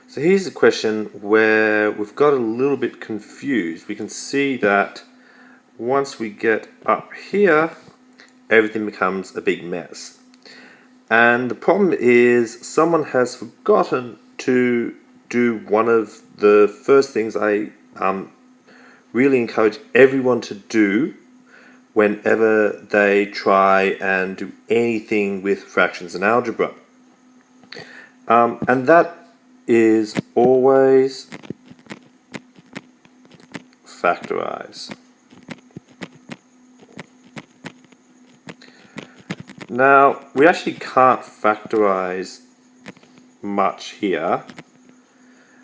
So here's a question where we've got a little bit confused. We can see that once we get up here, everything becomes a big mess. And the problem is someone has forgotten to do one of the first things I really encourage everyone to do whenever they try and do anything with fractions in algebra. And that is always factorize. Now, we actually can't factorize much here.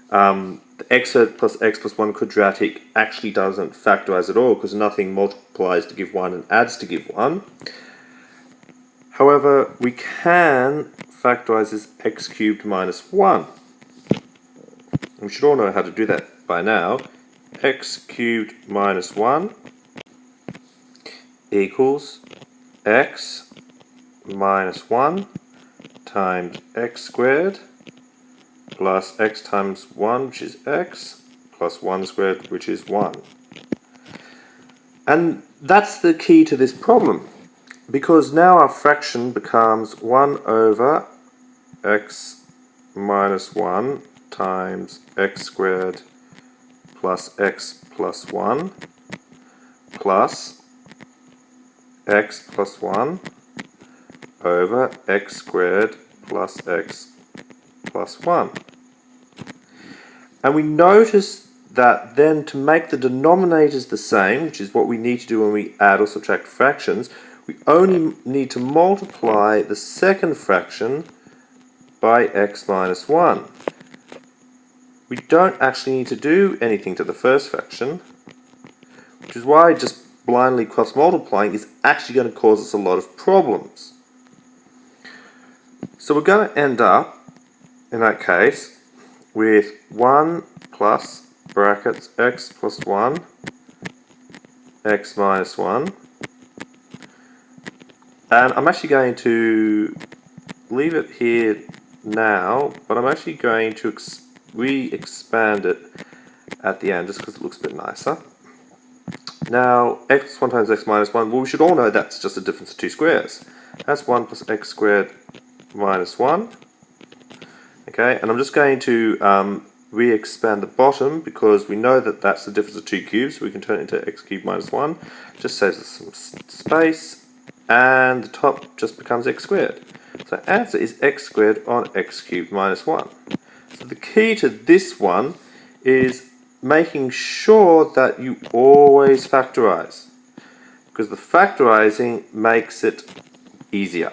The x squared plus x plus 1 quadratic actually doesn't factorize at all because nothing multiplies to give 1 and adds to give 1. However, we can factorize this x cubed minus 1. We should all know how to do that by now. X cubed minus 1 equals x minus 1 times x squared plus x times 1, which is x, plus 1 squared, which is 1. And that's the key to this problem, because now our fraction becomes 1 over x minus 1 times x squared plus x plus 1 plus x plus 1 over x squared plus x plus 1. And we notice that then to make the denominators the same, which is what we need to do when we add or subtract fractions, we only need to multiply the second fraction by x minus 1. We don't actually need to do anything to the first fraction, which is why just blindly cross multiplying is actually going to cause us a lot of problems. So we're going to end up, in that case, with 1 plus brackets x plus 1, x minus 1. And I'm actually going to leave it here now, but I'm actually going to re-expand it at the end just because it looks a bit nicer. Now, x plus 1 times x minus 1, well, we should all know that's just a difference of two squares. That's 1 plus x squared minus 1. Okay, and I'm just going to re-expand the bottom because we know that that's the difference of two cubes, so we can turn it into x cubed minus 1. Just saves us some space, and the top just becomes x squared. So the answer is x squared on x cubed minus 1. So the key to this one is making sure that you always factorize, because the factorizing makes it easier.